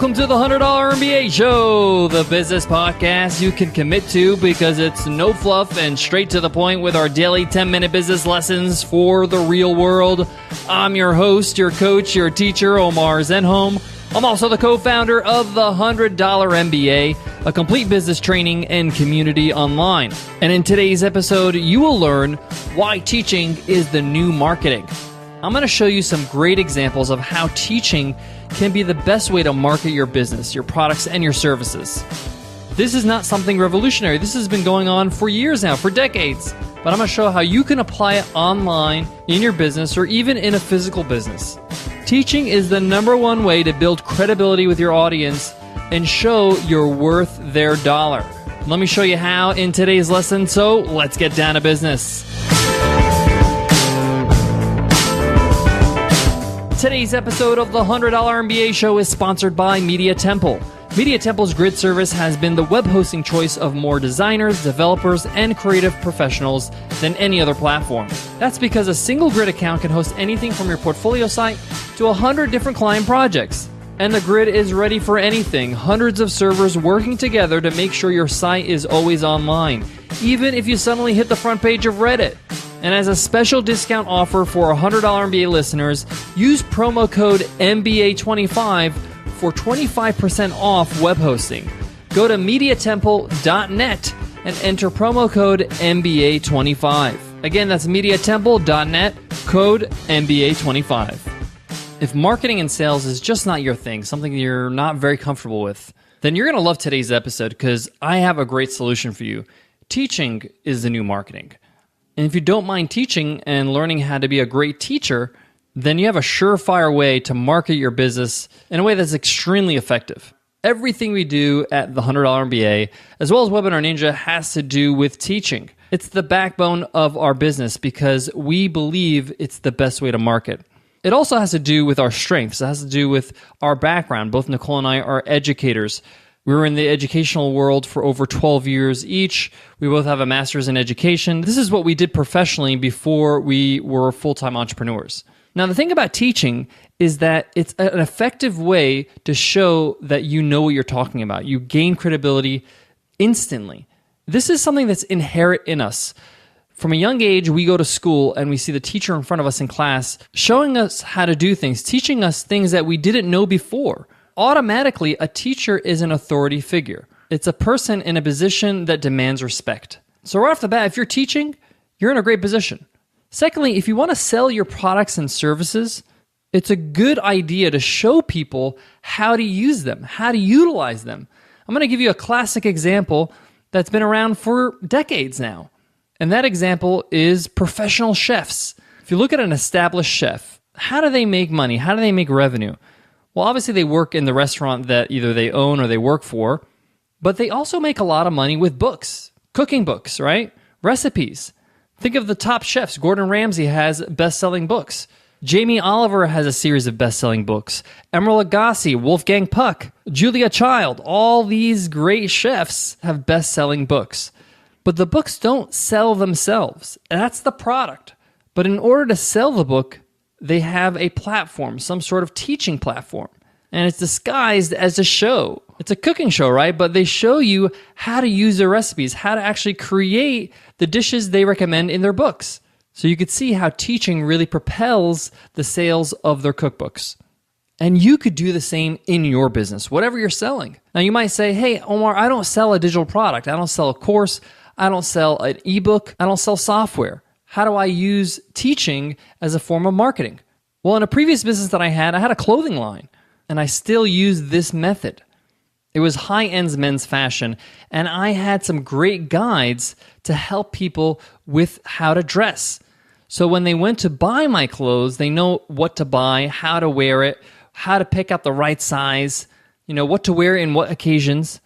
Welcome to the $100 MBA Show, the business podcast you can commit to because it's no fluff and straight to the point with our daily 10-minute business lessons for the real world. I'm your host, your coach, your teacher, Omar Zenhom. I'm also the co-founder of the $100 MBA, a complete business training and community online. And in today's episode, you will learn why teaching is the new marketing. I'm going to show you some great examples of how teaching can be the best way to market your business, your products, and your services. This is not something revolutionary. This has been going on for years now, for decades. But I'm going to show how you can apply it online, in your business, or even in a physical business. Teaching is the number one way to build credibility with your audience and show you're worth their dollar. Let me show you how in today's lesson, so let's get down to business. Today's episode of the $100 MBA Show is sponsored by Media Temple. Media Temple's grid service has been the web hosting choice of more designers, developers, and creative professionals than any other platform. That's because a single grid account can host anything from your portfolio site to 100 different client projects. And the grid is ready for anything. Hundreds of servers working together to make sure your site is always online, even if you suddenly hit the front page of Reddit. And as a special discount offer for $100 MBA listeners, use promo code MBA25 for 25% off web hosting. Go to MediaTemple.net and enter promo code MBA25. Again, that's MediaTemple.net, code MBA25. If marketing and sales is just not your thing, something you're not very comfortable with, then you're going to love today's episode because I have a great solution for you. Teaching is the new marketing. And if you don't mind teaching and learning how to be a great teacher, then you have a surefire way to market your business in a way that's extremely effective. Everything we do at the $100 MBA, as well as Webinar Ninja, has to do with teaching. It's the backbone of our business because we believe it's the best way to market. It also has to do with our strengths. It has to do with our background. Both Nicole and I are educators. We were in the educational world for over 12 years each. We both have a master's in education. This is what we did professionally before we were full-time entrepreneurs. Now, the thing about teaching is that it's an effective way to show that you know what you're talking about. You gain credibility instantly. This is something that's inherent in us. From a young age, we go to school and we see the teacher in front of us in class showing us how to do things, teaching us things that we didn't know before. Automatically, a teacher is an authority figure. It's a person in a position that demands respect. So right off the bat, if you're teaching, you're in a great position. Secondly, if you want to sell your products and services, it's a good idea to show people how to use them, how to utilize them. I'm going to give you a classic example that's been around for decades now. And that example is professional chefs. If you look at an established chef, how do they make money? How do they make revenue? Well, obviously they work in the restaurant that either they own or they work for, but they also make a lot of money with books, cooking books, right? Recipes. Think of the top chefs. Gordon Ramsay has best-selling books. Jamie Oliver has a series of best-selling books. Emeril Lagasse, Wolfgang Puck, Julia Child, all these great chefs have best-selling books. But the books don't sell themselves. That's the product. But in order to sell the book, they have a platform, some sort of teaching platform. And it's disguised as a show. It's a cooking show, right? But they show you how to use their recipes, how to actually create the dishes they recommend in their books. So you could see how teaching really propels the sales of their cookbooks. And you could do the same in your business, whatever you're selling. Now you might say, hey, Omar, I don't sell a digital product. I don't sell a course. I don't sell an ebook. I don't sell software. How do I use teaching as a form of marketing? Well, in a previous business that I had a clothing line, and I still use this method. It was high-end men's fashion, and I had some great guides to help people with how to dress. So when they went to buy my clothes, they know what to buy, how to wear it, how to pick out the right size, what to wear in what occasions.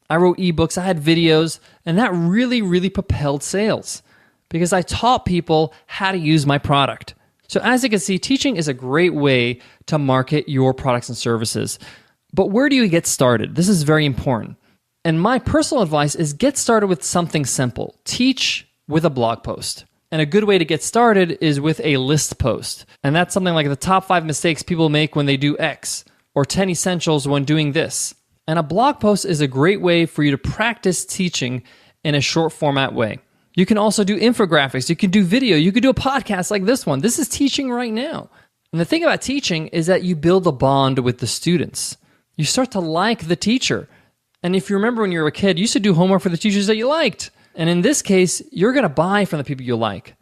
I wrote ebooks, I had videos, and that really, really propelled sales because I taught people how to use my product. So as you can see, teaching is a great way to market your products and services. But where do you get started? This is very important. And my personal advice is get started with something simple. Teach with a blog post. And a good way to get started is with a list post. And that's something like the top 5 mistakes people make when they do X. or 10 essentials when doing this. And a blog post is a great way for you to practice teaching in a short format way. You can also do infographics, you can do video, you can do a podcast like this one. This is teaching right now. And the thing about teaching is that you build a bond with the students. You start to like the teacher. And if you remember when you were a kid, you used to do homework for the teachers that you liked. And in this case, you're going to buy from the people you like.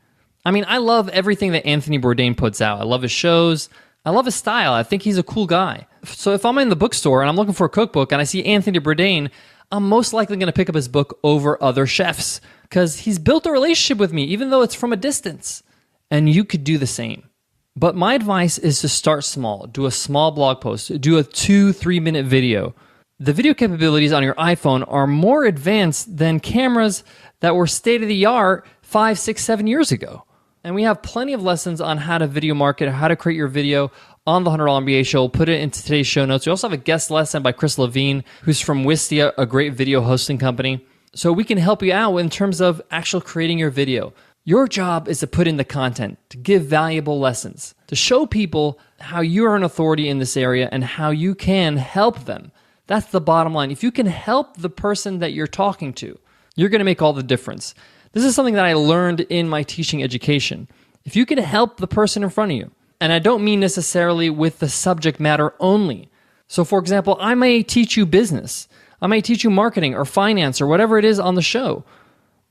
I mean, I love everything that Anthony Bourdain puts out. I love his shows. I love his style. I think he's a cool guy. So if I'm in the bookstore and I'm looking for a cookbook and I see Anthony Bourdain, I'm most likely going to pick up his book over other chefs because he's built a relationship with me, even though it's from a distance. And you could do the same. But my advice is to start small. Do a small blog post. Do a 2-3 minute video. The video capabilities on your iPhone are more advanced than cameras that were state-of-the-art 5, 6, 7 years ago. And we have plenty of lessons on how to video market, how to create your video on the $100 MBA show. We'll put it into today's show notes. We also have a guest lesson by Chris Levine, who's from Wistia, a great video hosting company. So we can help you out in terms of actually creating your video. Your job is to put in the content, to give valuable lessons, to show people how you are an authority in this area and how you can help them. That's the bottom line. If you can help the person that you're talking to, you're going to make all the difference. This is something that I learned in my teaching education. If you can help the person in front of you, and I don't mean necessarily with the subject matter only. So for example, I may teach you business. I may teach you marketing or finance or whatever it is on the show.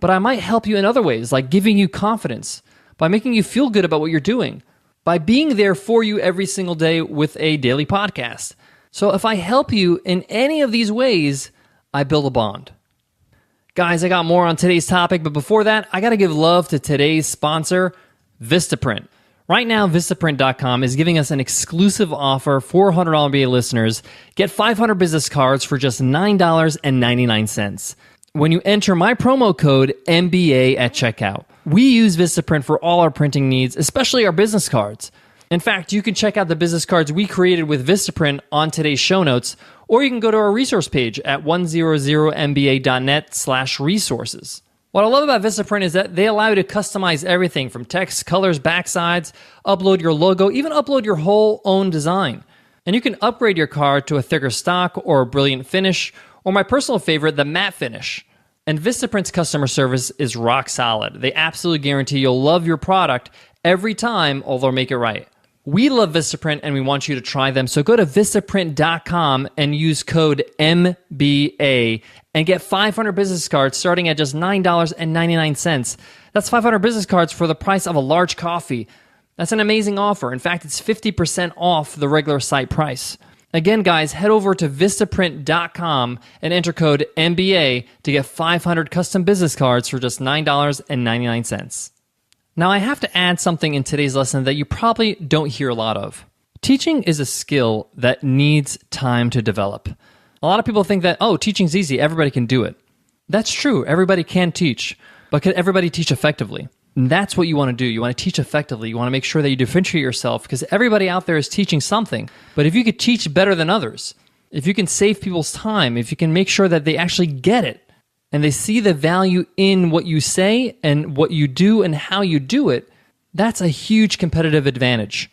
But I might help you in other ways, like giving you confidence, by making you feel good about what you're doing, by being there for you every single day with a daily podcast. So if I help you in any of these ways, I build a bond. Guys, I got more on today's topic, but before that, I got to give love to today's sponsor, Vistaprint. Right now, Vistaprint.com is giving us an exclusive offer for $100 MBA listeners. Get 500 business cards for just $9.99 when you enter my promo code MBA at checkout. We use Vistaprint for all our printing needs, especially our business cards. In fact, you can check out the business cards we created with Vistaprint on today's show notes, or you can go to our resource page at 100mba.net/resources. What I love about Vistaprint is that they allow you to customize everything from text, colors, backsides, upload your logo, even upload your whole own design. And you can upgrade your card to a thicker stock or a brilliant finish, or my personal favorite, the matte finish. And Vistaprint's customer service is rock solid. They absolutely guarantee you'll love your product every time, or they'll make it right. We love Vistaprint and we want you to try them. So go to Vistaprint.com and use code MBA and get 500 business cards starting at just $9.99. That's 500 business cards for the price of a large coffee. That's an amazing offer. In fact, it's 50% off the regular site price. Again, guys, head over to Vistaprint.com and enter code MBA to get 500 custom business cards for just $9.99. Now, I have to add something in today's lesson that you probably don't hear a lot of. Teaching is a skill that needs time to develop. A lot of people think that, oh, teaching's easy, everybody can do it. That's true, everybody can teach, but can everybody teach effectively? And that's what you want to do. You want to teach effectively. You want to make sure that you differentiate yourself because everybody out there is teaching something. But if you could teach better than others, if you can save people's time, if you can make sure that they actually get it, and they see the value in what you say and what you do and how you do it, that's a huge competitive advantage.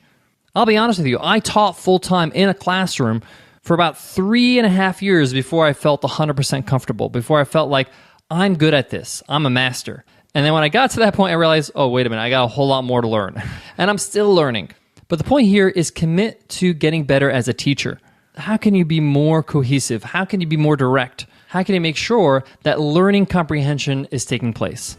I'll be honest with you, I taught full-time in a classroom for about 3.5 years before I felt 100% comfortable, before I felt like I'm good at this, I'm a master. And then when I got to that point, I realized, oh, wait a minute, I got a whole lot more to learn. And I'm still learning. But the point here is commit to getting better as a teacher. How can you be more cohesive? How can you be more direct? How can you make sure that learning comprehension is taking place?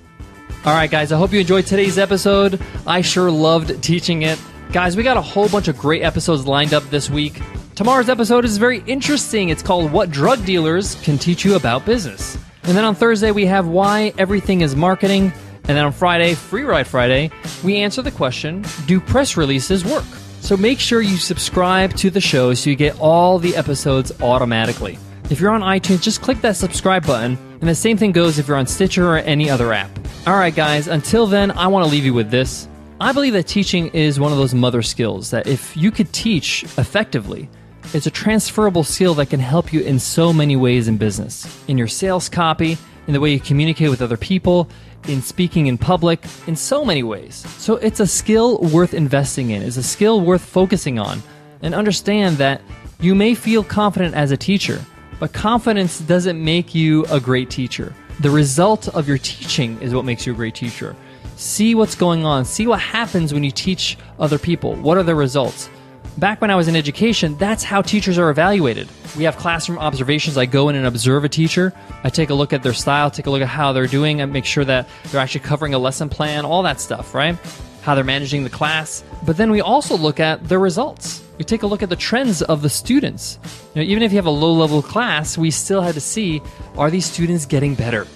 All right, guys, I hope you enjoyed today's episode. I sure loved teaching it. Guys, we got a whole bunch of great episodes lined up this week. Tomorrow's episode is very interesting. It's called What Drug Dealers Can Teach You About Business. And then on Thursday, we have Why Everything is Marketing. And then on Friday, Free Ride Friday, we answer the question, do press releases work? So make sure you subscribe to the show so you get all the episodes automatically. If you're on iTunes, just click that subscribe button, and the same thing goes if you're on Stitcher or any other app. All right, guys, until then, I want to leave you with this. I believe that teaching is one of those mother skills that if you could teach effectively, it's a transferable skill that can help you in so many ways in business. In your sales copy, in the way you communicate with other people, in speaking in public, in so many ways. So it's a skill worth investing in. It's a skill worth focusing on. And understand that You may feel confident as a teacher, but confidence doesn't make you a great teacher. The result of your teaching is what makes you a great teacher. See what's going on. See what happens when you teach other people. What are the results? Back when I was in education, that's how teachers are evaluated. We have classroom observations. I go in and observe a teacher. I take a look at their style, take a look at how they're doing, and make sure that they're actually covering a lesson plan, all that stuff, right? How they're managing the class. But then we also look at the results. We take a look at the trends of the students. Even if you have a low-level class, we still had to see, are these students getting better?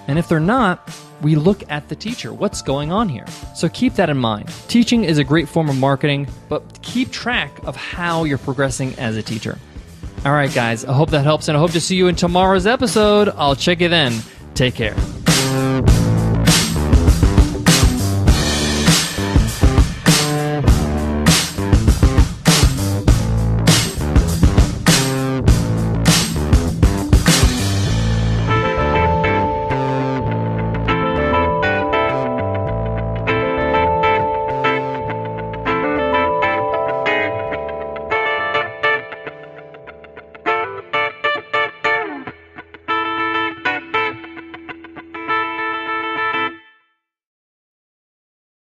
And if they're not, we look at the teacher. What's going on here? So keep that in mind. Teaching is a great form of marketing, but keep track of how you're progressing as a teacher. All right, guys, I hope that helps, and I hope to see you in tomorrow's episode. I'll check you then. Take care.